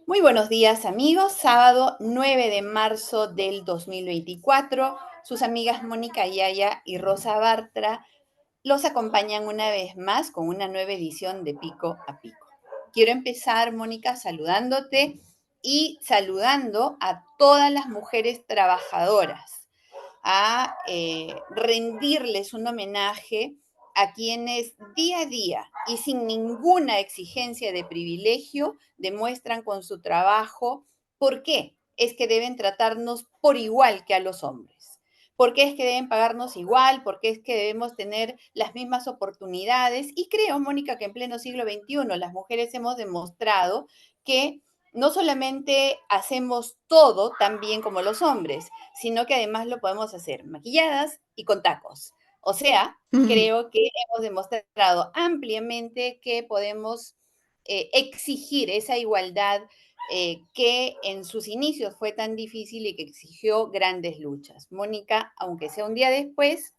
Muy buenos días, amigos. Sábado 9 de marzo del 2024. Sus amigas Mónica Yaya y Rosa Bartra los acompañan una vez más con una nueva edición de Pico a Pico. Quiero empezar, Mónica, saludándote y saludando a todas las mujeres trabajadoras, a rendirles un homenaje a quienes día a día y sin ninguna exigencia de privilegio demuestran con su trabajo por qué es que deben tratarnos por igual que a los hombres, por qué es que deben pagarnos igual, por qué es que debemos tener las mismas oportunidades. Y creo, Mónica, que en pleno siglo XXI las mujeres hemos demostrado que no solamente hacemos todo tan bien como los hombres, sino que además lo podemos hacer maquilladas y con tacos. O sea, creo que hemos demostrado ampliamente que podemos exigir esa igualdad que en sus inicios fue tan difícil y que exigió grandes luchas. Mónica, aunque sea un día después,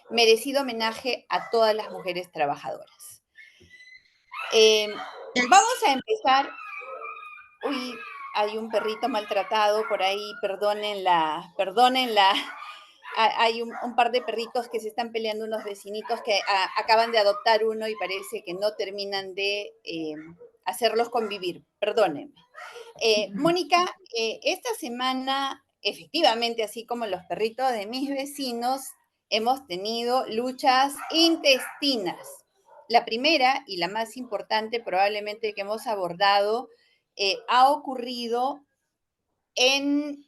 merecido homenaje a todas las mujeres trabajadoras. Vamos a empezar. Uy, hay un perrito maltratado por ahí, perdónenla. Hay un par de perritos que se están peleando, unos vecinitos que acaban de adoptar uno y parece que no terminan de hacerlos convivir. Perdónenme. Mónica, esta semana, efectivamente, así como los perritos de mis vecinos, hemos tenido luchas intestinas. La primera y la más importante probablemente que hemos abordado ha ocurrido en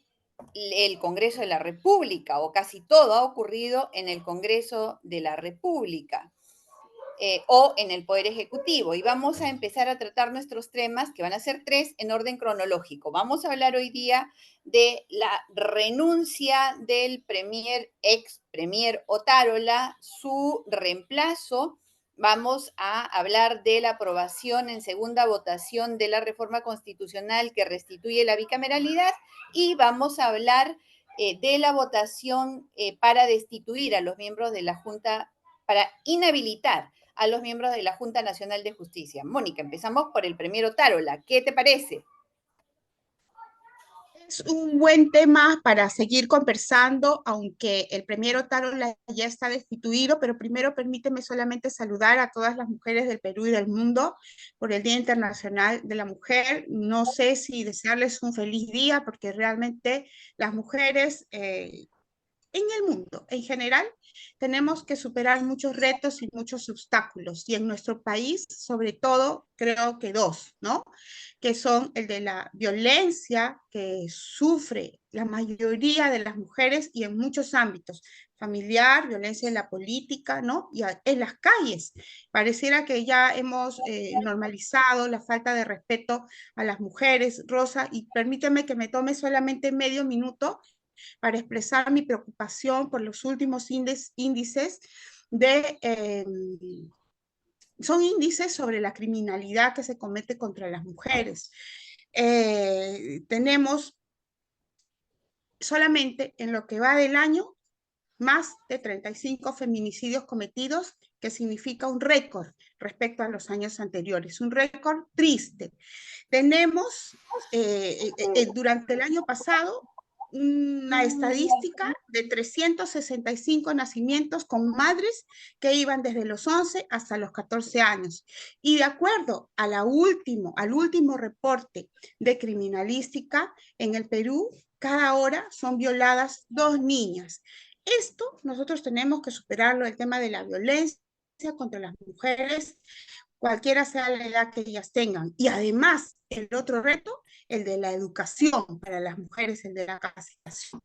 el Congreso de la República, o casi todo ha ocurrido en el Congreso de la República. O en el Poder Ejecutivo. Y vamos a empezar a tratar nuestros temas, que van a ser 3 en orden cronológico. Vamos a hablar hoy día de la renuncia del ex premier Otárola, su reemplazo. Vamos a hablar de la aprobación en segunda votación de la reforma constitucional que restituye la bicameralidad y vamos a hablar de la votación para destituir a los miembros de la Junta, para inhabilitar a los miembros de la Junta Nacional de Justicia. Mónica, empezamos por el premier Otárola. ¿Qué te parece? Es un buen tema para seguir conversando, aunque el premier Otárola ya está destituido, pero primero permíteme solamente saludar a todas las mujeres del Perú y del mundo por el Día Internacional de la Mujer. No sé si desearles un feliz día, porque realmente las mujeres en el mundo en general tenemos que superar muchos retos y muchos obstáculos, y en nuestro país, sobre todo, creo que 2, ¿no? Que son el de la violencia que sufre la mayoría de las mujeres y en muchos ámbitos, familiar, violencia en la política, ¿no? Y en las calles. Pareciera que ya hemos normalizado la falta de respeto a las mujeres, Rosa, y permíteme que me tome solamente medio minuto para expresar mi preocupación por los últimos índices de... son índices sobre la criminalidad que se comete contra las mujeres. Tenemos solamente en lo que va del año más de 35 feminicidios cometidos, que significa un récord respecto a los años anteriores, un récord triste. Tenemos durante el año pasado una estadística de 365 nacimientos con madres que iban desde los 11 hasta los 14 años. Y de acuerdo a al último reporte de criminalística, en el Perú, cada hora son violadas 2 niñas. Esto nosotros tenemos que superarlo, el tema de la violencia contra las mujeres, cualquiera sea la edad que ellas tengan. Y además, el otro reto, el de la educación para las mujeres, el de la capacitación.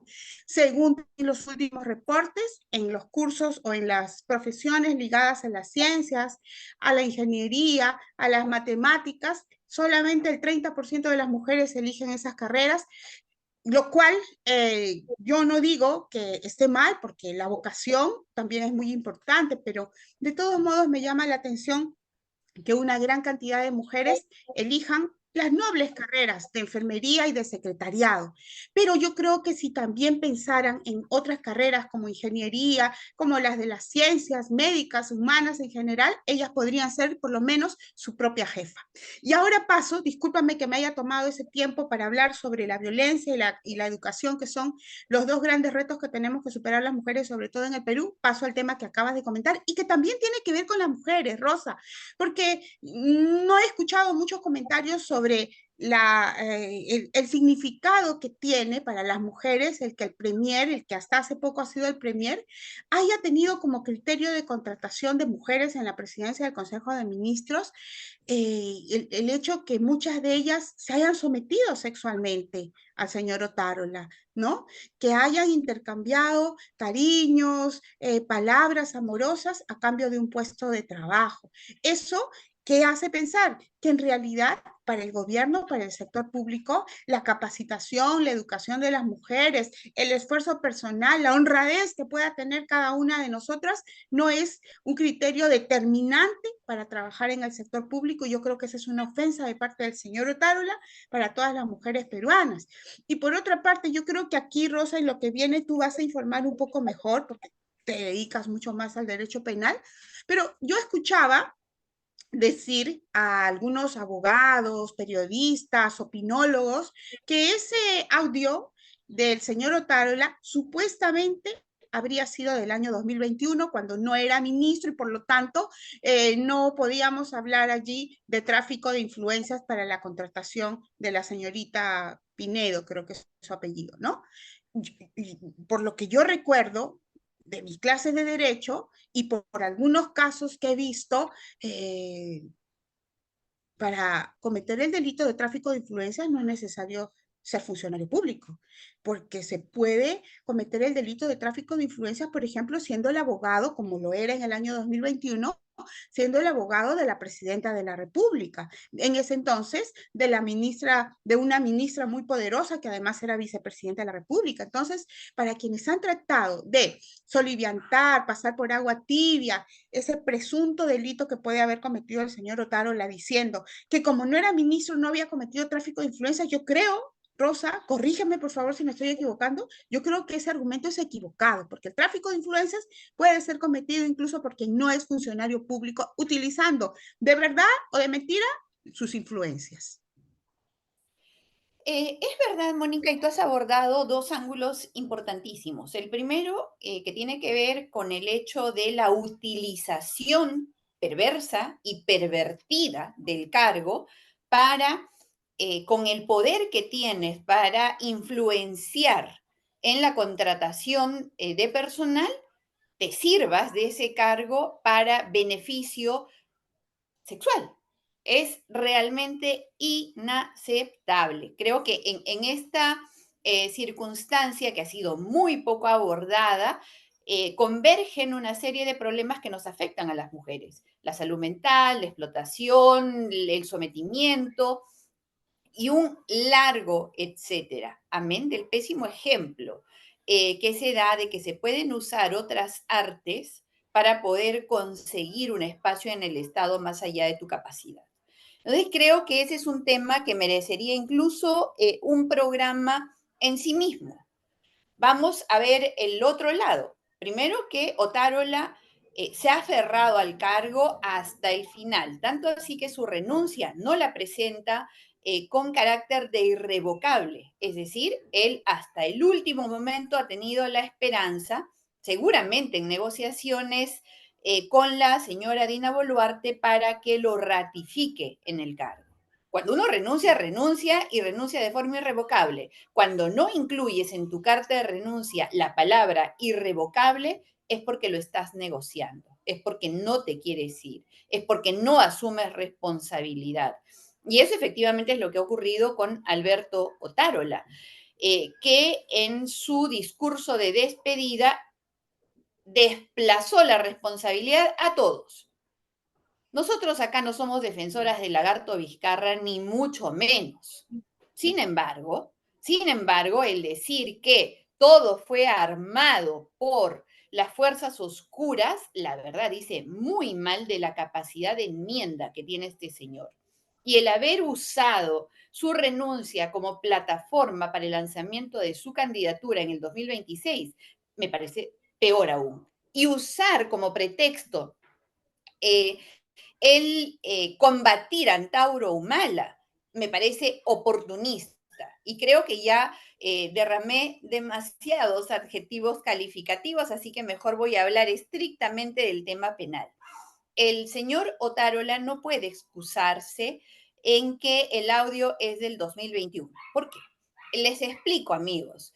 Según los últimos reportes, en los cursos o en las profesiones ligadas a las ciencias, a la ingeniería, a las matemáticas, solamente el 30% de las mujeres eligen esas carreras, lo cual yo no digo que esté mal, porque la vocación también es muy importante, pero de todos modos me llama la atención que una gran cantidad de mujeres elijan las nobles carreras de enfermería y de secretariado. Pero yo creo que si también pensaran en otras carreras como ingeniería, como las de las ciencias médicas, humanas en general, ellas podrían ser por lo menos su propia jefa. Y ahora paso, discúlpame que me haya tomado ese tiempo para hablar sobre la violencia y la educación, que son los dos grandes retos que tenemos que superar las mujeres, sobre todo en el Perú. Paso al tema que acabas de comentar y que también tiene que ver con las mujeres, Rosa, porque no he escuchado muchos comentarios sobre el significado que tiene para las mujeres el que el premier, el que hasta hace poco ha sido el premier, haya tenido como criterio de contratación de mujeres en la presidencia del Consejo de Ministros el hecho que muchas de ellas se hayan sometido sexualmente al señor Otárola, ¿no? Que hayan intercambiado cariños, palabras amorosas a cambio de un puesto de trabajo. Eso que hace pensar que en realidad para el gobierno, para el sector público, la capacitación, la educación de las mujeres, el esfuerzo personal, la honradez que pueda tener cada una de nosotras no es un criterio determinante para trabajar en el sector público. Yo creo que esa es una ofensa de parte del señor Otárola para todas las mujeres peruanas. Y por otra parte, yo creo que aquí, Rosa, en lo que viene tú vas a informar un poco mejor, porque te dedicas mucho más al derecho penal, pero yo escuchaba decir a algunos abogados, periodistas, opinólogos, que ese audio del señor Otárola supuestamente habría sido del año 2021, cuando no era ministro y por lo tanto no podíamos hablar allí de tráfico de influencias para la contratación de la señorita Pinedo, creo que es su apellido, ¿no? Y por lo que yo recuerdo de mis clases de derecho y por algunos casos que he visto, eh, para cometer el delito de tráfico de influencias no es necesario ser funcionario público, porque se puede cometer el delito de tráfico de influencias, por ejemplo, siendo el abogado, como lo era en el año 2021, siendo el abogado de la presidenta de la República. En ese entonces, de una ministra muy poderosa que además era vicepresidenta de la República. Entonces, para quienes han tratado de soliviantar, pasar por agua tibia, ese presunto delito que puede haber cometido el señor Otárola diciendo que como no era ministro no había cometido tráfico de influencias, yo creo, Rosa, corrígeme por favor si me estoy equivocando, yo creo que ese argumento es equivocado, porque el tráfico de influencias puede ser cometido incluso porque no es funcionario público utilizando de verdad o de mentira sus influencias. Es verdad, Mónica, y tú has abordado dos ángulos importantísimos. El primero, que tiene que ver con el hecho de la utilización perversa y pervertida del cargo para, con el poder que tienes para influenciar en la contratación de personal, te sirvas de ese cargo para beneficio sexual. Es realmente inaceptable. Creo que en esta circunstancia que ha sido muy poco abordada, convergen una serie de problemas que nos afectan a las mujeres. La salud mental, la explotación, el sometimiento y un largo etcétera. Amén del pésimo ejemplo que se da de que se pueden usar otras artes para poder conseguir un espacio en el Estado más allá de tu capacidad. Entonces creo que ese es un tema que merecería incluso un programa en sí mismo. Vamos a ver el otro lado. Primero que Otárola se ha aferrado al cargo hasta el final, tanto así que su renuncia no la presenta con carácter de irrevocable. Es decir, él hasta el último momento ha tenido la esperanza, seguramente en negociaciones con la señora Dina Boluarte, para que lo ratifique en el cargo. Cuando uno renuncia, renuncia y renuncia de forma irrevocable. Cuando no incluyes en tu carta de renuncia la palabra irrevocable, es porque lo estás negociando, es porque no te quieres ir, es porque no asumes responsabilidad. Y eso efectivamente es lo que ha ocurrido con Alberto Otárola, que en su discurso de despedida desplazó la responsabilidad a todos. Nosotros acá no somos defensoras del lagarto Vizcarra, ni mucho menos. Sin embargo, el decir que todo fue armado por las fuerzas oscuras, la verdad dice muy mal de la capacidad de enmienda que tiene este señor. y el haber usado su renuncia como plataforma para el lanzamiento de su candidatura en el 2026, me parece peor aún. Y usar como pretexto eh, el combatir a Antauro Humala, me parece oportunista. Y creo que ya derramé demasiados adjetivos calificativos, así que mejor voy a hablar estrictamente del tema penal. El señor Otárola no puede excusarse en que el audio es del 2021. ¿Por qué? Les explico, amigos.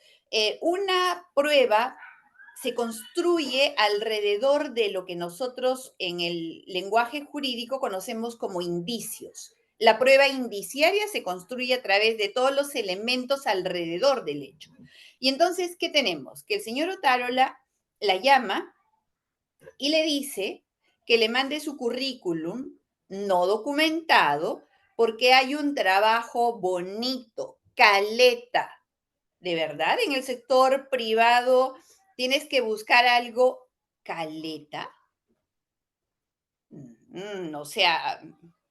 Una prueba se construye alrededor de lo que nosotros en el lenguaje jurídico conocemos como indicios. La prueba indiciaria se construye a través de todos los elementos alrededor del hecho. Y entonces, ¿qué tenemos? Que el señor Otárola la llama y le dice que le mande su currículum no documentado porque hay un trabajo bonito, caleta. De verdad, en el sector privado tienes que buscar algo caleta. O sea,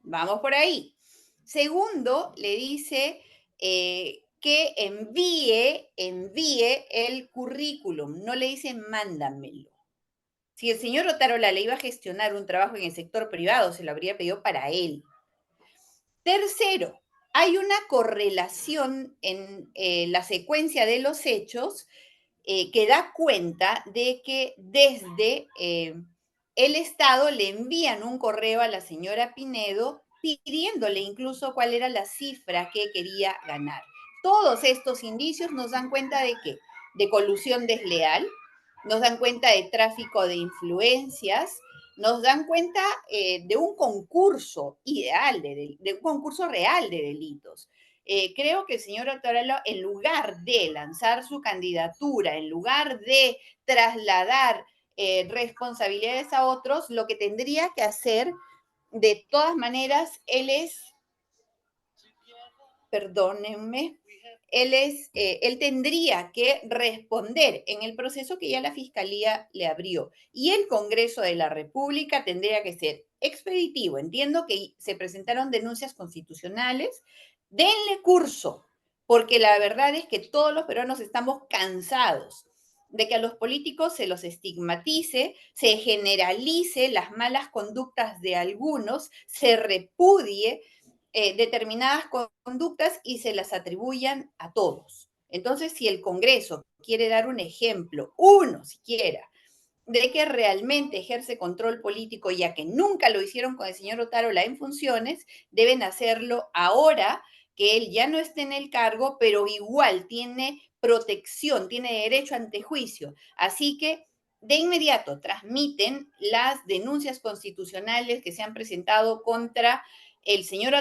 vamos por ahí. Segundo, le dice que envíe el currículum. No le dice mándamelo. Si el señor Otarola le iba a gestionar un trabajo en el sector privado, se lo habría pedido para él. Tercero, hay una correlación en la secuencia de los hechos que da cuenta de que desde el Estado le envían un correo a la señora Pinedo pidiéndole incluso cuál era la cifra que quería ganar. Todos estos indicios nos dan cuenta de qué? De colusión desleal, nos dan cuenta de tráfico de influencias, nos dan cuenta de un concurso ideal, de un concurso real de delitos. Creo que el señor Otorello, en lugar de lanzar su candidatura, en lugar de trasladar responsabilidades a otros, lo que tendría que hacer, de todas maneras, perdónenme, él tendría que responder en el proceso que ya la Fiscalía le abrió. Y el Congreso de la República tendría que ser expeditivo. Entiendo que se presentaron denuncias constitucionales. Denle curso, porque la verdad es que todos los peruanos estamos cansados de que a los políticos se los estigmatice, se generalice las malas conductas de algunos, se repudie determinadas conductas y se las atribuyan a todos. Entonces, si el Congreso quiere dar un ejemplo, uno siquiera, de que realmente ejerce control político, ya que nunca lo hicieron con el señor Otárola en funciones, deben hacerlo ahora que él ya no esté en el cargo, pero igual tiene protección, tiene derecho ante juicio. Así que de inmediato transmiten las denuncias constitucionales que se han presentado contra el señor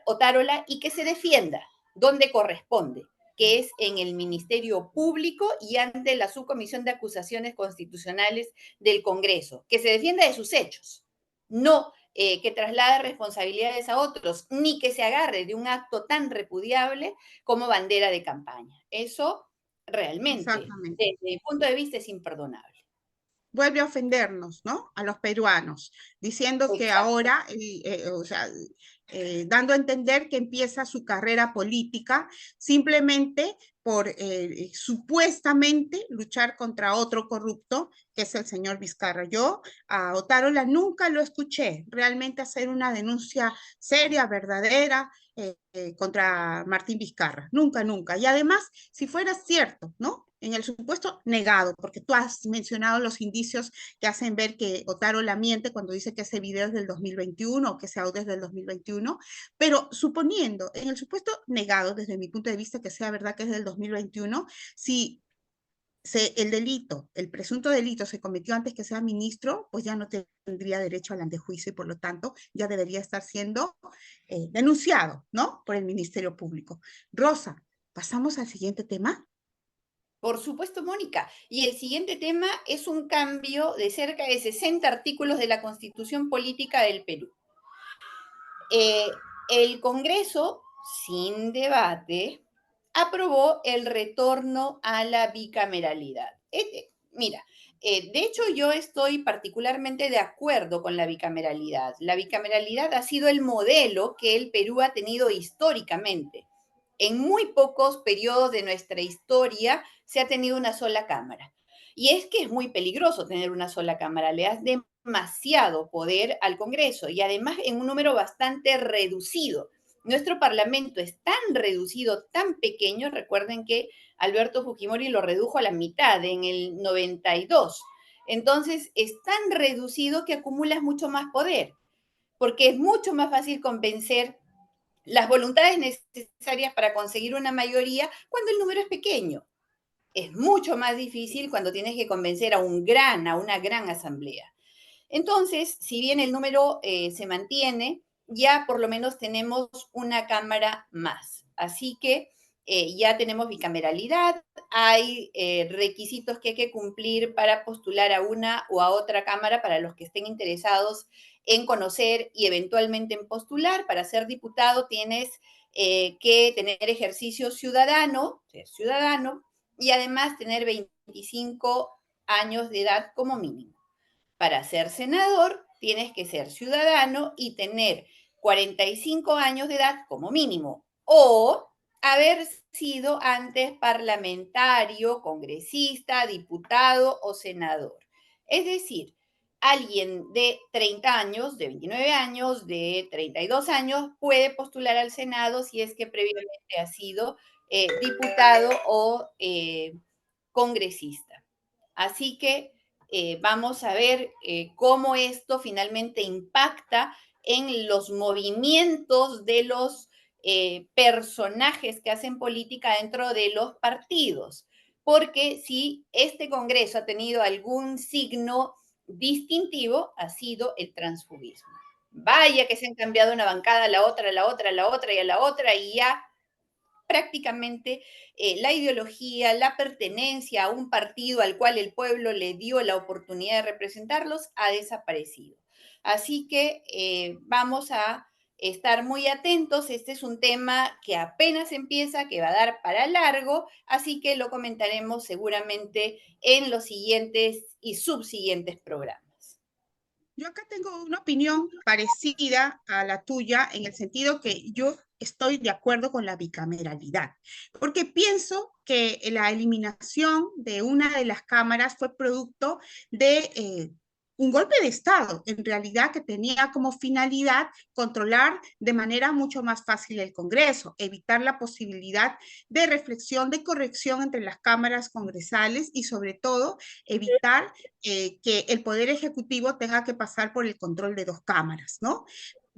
Otárola y que se defienda donde corresponde, que es en el Ministerio Público y ante la Subcomisión de Acusaciones Constitucionales del Congreso, que se defienda de sus hechos, no que traslade responsabilidades a otros, ni que se agarre de un acto tan repudiable como bandera de campaña. Eso realmente, Exactamente. desde mi punto de vista, es imperdonable. Vuelve a ofendernos, ¿no? A los peruanos, diciendo que Exacto. ahora, o sea, dando a entender que empieza su carrera política simplemente por supuestamente luchar contra otro corrupto, que es el señor Vizcarra. Yo a Otárola nunca lo escuché realmente hacer una denuncia seria, verdadera, contra Martín Vizcarra. Nunca, nunca. Y además, si fuera cierto, ¿no? En el supuesto negado, porque tú has mencionado los indicios que hacen ver que Otárola miente cuando dice que ese video es del 2021 o que ese audio es del 2021, pero suponiendo, en el supuesto negado, desde mi punto de vista, que sea verdad que es del 2021, si el delito, el presunto delito se cometió antes que sea ministro, pues ya no tendría derecho al antejuicio y por lo tanto ya debería estar siendo denunciado, ¿no? Por el Ministerio Público. Rosa, pasamos al siguiente tema. Por supuesto, Mónica. Y el siguiente tema es un cambio de cerca de 60 artículos de la Constitución Política del Perú. Eh, el Congreso, sin debate, aprobó el retorno a la bicameralidad. Mira, De hecho, yo estoy particularmente de acuerdo con la bicameralidad. La bicameralidad ha sido el modelo que el Perú ha tenido históricamente. En muy pocos periodos de nuestra historia se ha tenido una sola cámara. Y es que es muy peligroso tener una sola cámara, le das demasiado poder al Congreso y además en un número bastante reducido. Nuestro Parlamento es tan reducido, tan pequeño, recuerden que Alberto Fujimori lo redujo a la mitad en el 92. Entonces es tan reducido que acumulas mucho más poder, porque es mucho más fácil convencer las voluntades necesarias para conseguir una mayoría cuando el número es pequeño. Es mucho más difícil cuando tienes que convencer a una gran asamblea. Entonces, si bien el número se mantiene, ya por lo menos tenemos una cámara más. Así que ya tenemos bicameralidad, hay requisitos que hay que cumplir para postular a una o a otra cámara para los que estén interesados en conocer y eventualmente en postular. Para ser diputado tienes que tener ejercicio ciudadano, ser ciudadano, y además tener 25 años de edad como mínimo. Para ser senador tienes que ser ciudadano y tener 45 años de edad como mínimo o haber sido antes parlamentario, congresista, diputado o senador. Es decir, alguien de 30 años, de 29 años, de 32 años puede postular al Senado si es que previamente ha sido diputado o congresista. Así que vamos a ver cómo esto finalmente impacta en los movimientos de los personajes que hacen política dentro de los partidos. Porque si este Congreso ha tenido algún signo distintivo, ha sido el transfugismo. Vaya que se han cambiado una bancada a la otra, a la otra, a la otra y a la otra, y ya prácticamente la ideología, la pertenencia a un partido al cual el pueblo le dio la oportunidad de representarlos ha desaparecido. Así que vamos a estar muy atentos. Este es un tema que apenas empieza, que va a dar para largo, así que lo comentaremos seguramente en los siguientes y subsiguientes programas. Yo acá tengo una opinión parecida a la tuya en el sentido que yo estoy de acuerdo con la bicameralidad, porque pienso que la eliminación de una de las cámaras fue producto de un golpe de Estado, en realidad que tenía como finalidad controlar de manera mucho más fácil el Congreso, evitar la posibilidad de reflexión, de corrección entre las cámaras congresales y sobre todo evitar que el Poder Ejecutivo tenga que pasar por el control de dos cámaras, ¿no?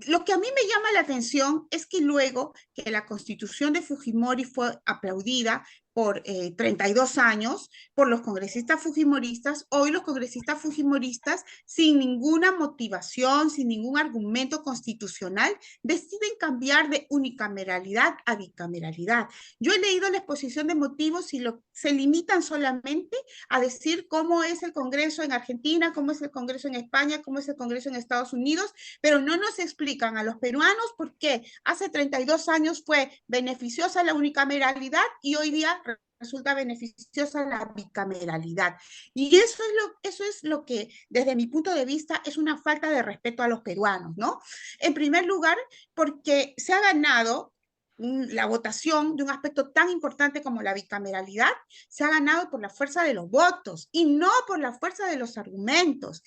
Lo que a mí me llama la atención es que luego que la constitución de Fujimori fue aplaudida por 32 años por los congresistas fujimoristas, hoy los congresistas fujimoristas, sin ninguna motivación, sin ningún argumento constitucional, deciden cambiar de unicameralidad a bicameralidad. Yo he leído la exposición de motivos y se limitan solamente a decir cómo es el Congreso en Argentina, cómo es el Congreso en España, cómo es el Congreso en Estados Unidos, pero no nos explican a los peruanos por qué hace 32 años fue beneficiosa la unicameralidad y hoy día resulta beneficiosa la bicameralidad. Y eso es lo que, desde mi punto de vista, es una falta de respeto a los peruanos, ¿no? En primer lugar, porque se ha ganado la votación de un aspecto tan importante como la bicameralidad, se ha ganado por la fuerza de los votos y no por la fuerza de los argumentos.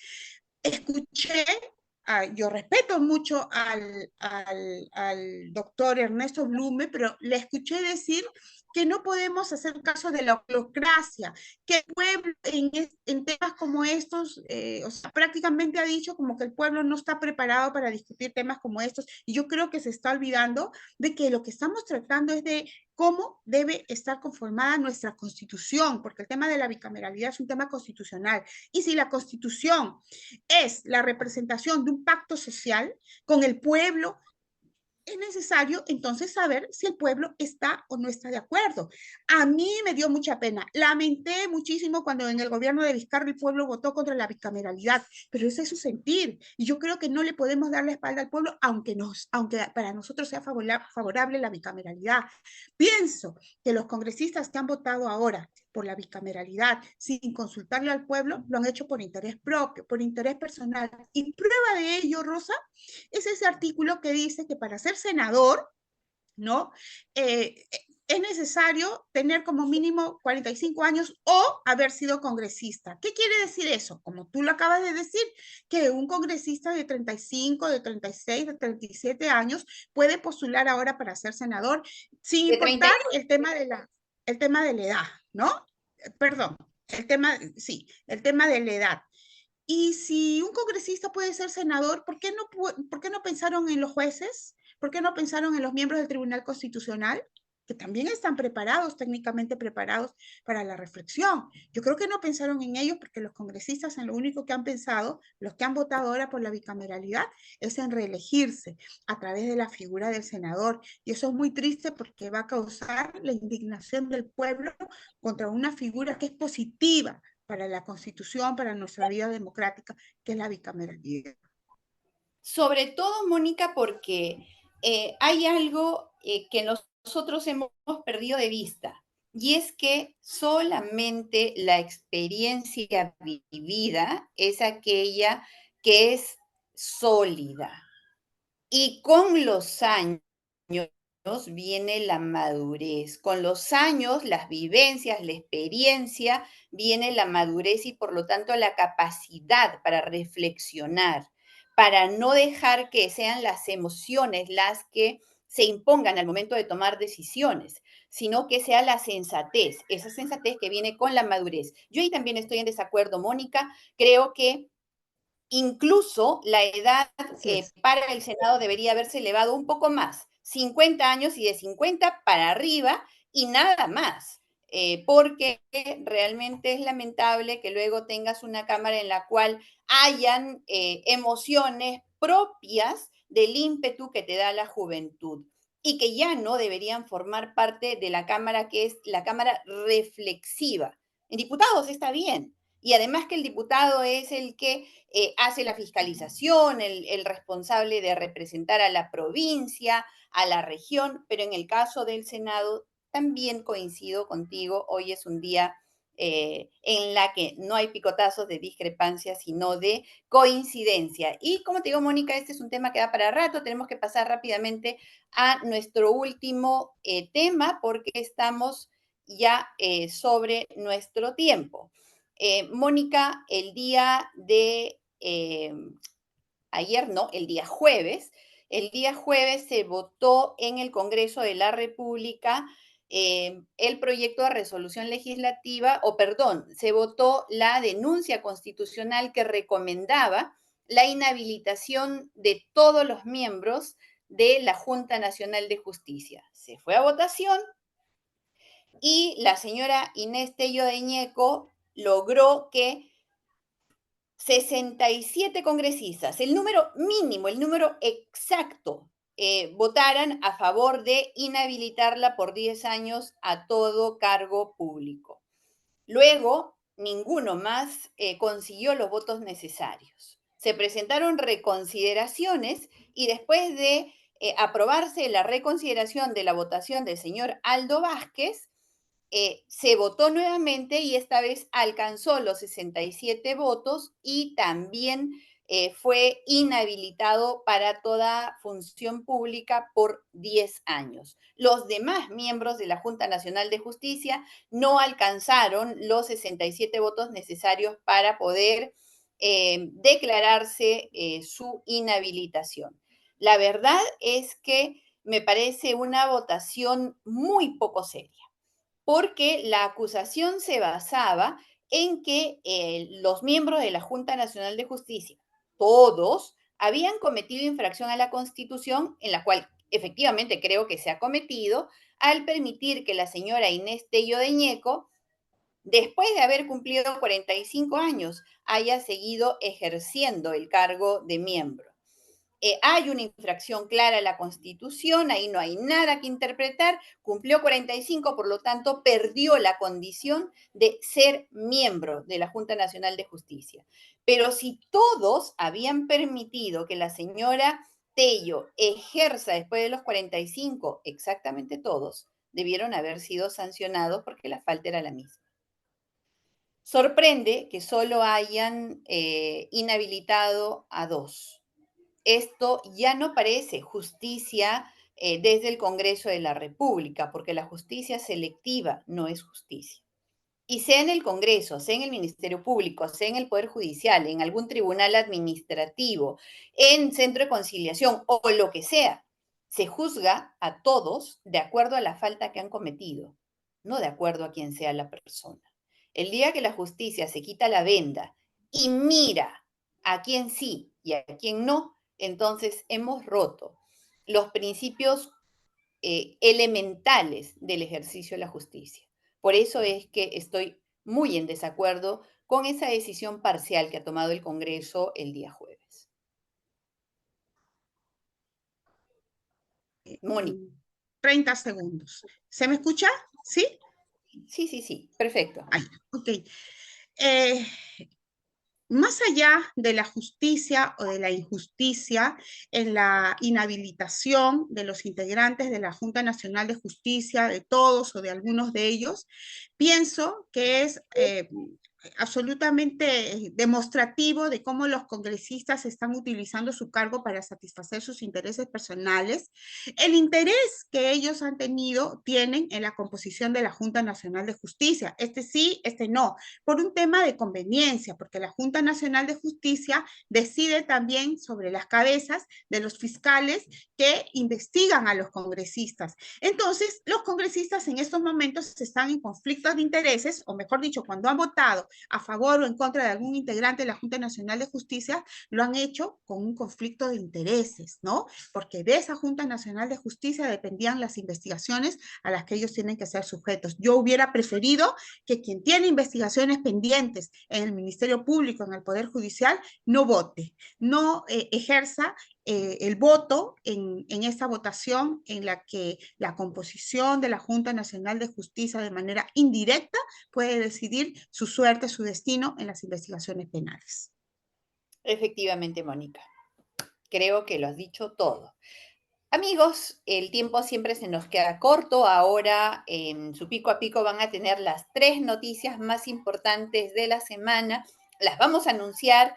Escuché, yo respeto mucho al doctor Ernesto Blume, pero le escuché decir que no podemos hacer caso de la oclocracia, que el pueblo en temas como estos, o sea, prácticamente ha dicho como que el pueblo no está preparado para discutir temas como estos, y yo creo que se está olvidando de que lo que estamos tratando es de cómo debe estar conformada nuestra constitución, porque el tema de la bicameralidad es un tema constitucional, y si la constitución es la representación de un pacto social con el pueblo, es necesario entonces saber si el pueblo está o no está de acuerdo. A mí me dio mucha pena. Lamenté muchísimo cuando en el gobierno de Vizcarra el pueblo votó contra la bicameralidad, pero ese es su sentir. Y yo creo que no le podemos dar la espalda al pueblo, aunque para nosotros sea favorable la bicameralidad. Pienso que los congresistas que han votado ahora por la bicameralidad, sin consultarle al pueblo, lo han hecho por interés propio, por interés personal. Y prueba de ello, Rosa, es ese artículo que dice que para ser senador, ¿no? Es necesario tener como mínimo 45 años o haber sido congresista. ¿Qué quiere decir eso? Como tú lo acabas de decir, que un congresista de 35, de 36, de 37 años puede postular ahora para ser senador sin De importar 31. el tema de la edad, ¿no? Perdón, sí, el tema de la edad. Y si un congresista puede ser senador, ¿por qué no pensaron en los jueces? ¿Por qué no pensaron en los miembros del Tribunal Constitucional? Que también están preparados, técnicamente preparados para la reflexión. Yo creo que no pensaron en ellos porque los congresistas en lo único que han pensado, los que han votado ahora por la bicameralidad, es en reelegirse a través de la figura del senador. Y eso es muy triste porque va a causar la indignación del pueblo contra una figura que es positiva para la Constitución, para nuestra vida democrática, que es la bicameralidad. Sobre todo, Mónica, porque hay algo que nosotros hemos perdido de vista, y es que solamente la experiencia vivida es aquella que es sólida. Y con los años viene la madurez, con los años, las vivencias, la experiencia, viene la madurez y por lo tanto la capacidad para reflexionar, para no dejar que sean las emociones las que se impongan al momento de tomar decisiones, sino que sea la sensatez, esa sensatez que viene con la madurez. Yo ahí también estoy en desacuerdo, Mónica, creo que incluso la edad Así es. para el Senado debería haberse elevado un poco más, 50 años y de 50 para arriba y nada más, porque realmente es lamentable que luego tengas una Cámara en la cual hayan emociones propias del ímpetu que te da la juventud y que ya no deberían formar parte de la Cámara que es la Cámara reflexiva. En diputados está bien, y además que el diputado es el que hace la fiscalización, el responsable de representar a la provincia, a la región, pero en el caso del Senado también coincido contigo, hoy es un día en la que no hay picotazos de discrepancia, sino de coincidencia. Y como te digo, Mónica, este es un tema que da para rato, tenemos que pasar rápidamente a nuestro último tema porque estamos ya sobre nuestro tiempo. Mónica, ayer no, el día jueves se votó en el Congreso de la República el proyecto de resolución legislativa, o perdón, se votó la denuncia constitucional que recomendaba la inhabilitación de todos los miembros de la Junta Nacional de Justicia. Se fue a votación y la señora Inés Tello de Ñeco logró que 67 congresistas, el número mínimo, el número exacto, votaran a favor de inhabilitarla por 10 años a todo cargo público. Luego, ninguno más consiguió los votos necesarios. Se presentaron reconsideraciones y después de aprobarse la reconsideración de la votación del señor Aldo Vázquez, se votó nuevamente y esta vez alcanzó los 67 votos y también fue inhabilitado para toda función pública por 10 años. Los demás miembros de la Junta Nacional de Justicia no alcanzaron los 67 votos necesarios para poder declararse su inhabilitación. La verdad es que me parece una votación muy poco seria porque la acusación se basaba en que los miembros de la Junta Nacional de Justicia, todos, habían cometido infracción a la Constitución, en la cual efectivamente creo que se ha cometido, al permitir que la señora Inés Tello de Ñeco, después de haber cumplido 45 años, haya seguido ejerciendo el cargo de miembro. Hay una infracción clara a la Constitución, ahí no hay nada que interpretar, cumplió 45, por lo tanto, perdió la condición de ser miembro de la Junta Nacional de Justicia. Pero si todos habían permitido que la señora Tello ejerza después de los 45, exactamente todos, debieron haber sido sancionados porque la falta era la misma. Sorprende que solo hayan inhabilitado a 2. Esto ya no parece justicia desde el Congreso de la República, porque la justicia selectiva no es justicia. Y sea en el Congreso, sea en el Ministerio Público, sea en el Poder Judicial, en algún tribunal administrativo, en centro de conciliación o lo que sea, se juzga a todos de acuerdo a la falta que han cometido, no de acuerdo a quién sea la persona. El día que la justicia se quita la venda y mira a quién sí y a quién no, entonces hemos roto los principios elementales del ejercicio de la justicia. Por eso es que estoy muy en desacuerdo con esa decisión parcial que ha tomado el Congreso el día jueves. Mónica. 30 segundos. ¿Se me escucha? ¿Sí? Sí, perfecto. Ahí, ok. Eh, Más allá de la justicia o de la injusticia en la inhabilitación de los integrantes de la Junta Nacional de Justicia, de todos o de algunos de ellos, pienso que es absolutamente demostrativo de cómo los congresistas están utilizando su cargo para satisfacer sus intereses personales, el interés que ellos tienen en la composición de la Junta Nacional de Justicia. Este sí, este no, por un tema de conveniencia, porque la Junta Nacional de Justicia decide también sobre las cabezas de los fiscales que investigan a los congresistas. Entonces, los congresistas en estos momentos están en conflictos de intereses, o mejor dicho, cuando han votado a favor o en contra de algún integrante de la Junta Nacional de Justicia, lo han hecho con un conflicto de intereses, ¿no? Porque de esa Junta Nacional de Justicia dependían las investigaciones a las que ellos tienen que ser sujetos. Yo hubiera preferido que quien tiene investigaciones pendientes en el Ministerio Público, en el Poder Judicial, no vote, no ejerza el voto en esta votación en la que la composición de la Junta Nacional de Justicia de manera indirecta puede decidir su suerte, su destino en las investigaciones penales. Efectivamente, Mónica. Creo que lo has dicho todo. Amigos, el tiempo siempre se nos queda corto. Ahora en su pico a pico van a tener las 3 noticias más importantes de la semana. Las vamos a anunciar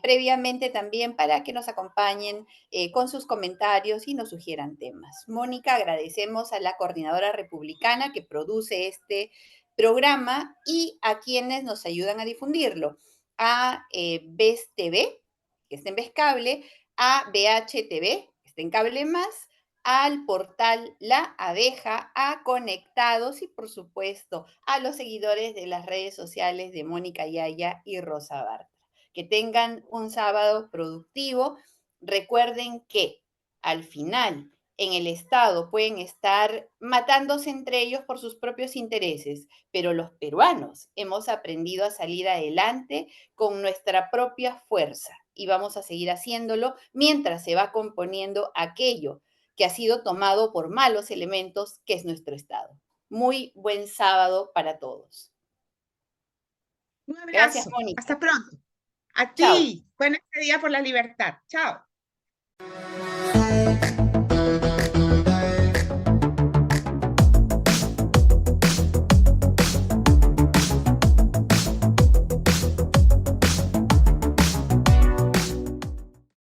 previamente también para que nos acompañen con sus comentarios y nos sugieran temas. Mónica, agradecemos a la coordinadora republicana que produce este programa y a quienes nos ayudan a difundirlo. A BES TV, que está en BES Cable, a BHTV, en Cable Más, al portal La Abeja, a Conectados y por supuesto a los seguidores de las redes sociales de Mónica Yaya y Rosa Bartra. Que tengan un sábado productivo. Recuerden que al final en el Estado pueden estar matándose entre ellos por sus propios intereses, pero los peruanos hemos aprendido a salir adelante con nuestra propia fuerza y vamos a seguir haciéndolo mientras se va componiendo aquello que ha sido tomado por malos elementos, que es nuestro Estado. Muy buen sábado para todos. Un Gracias, abrazo. Mónica. Hasta pronto. A Chao. ti. Buen día por la libertad. Chao.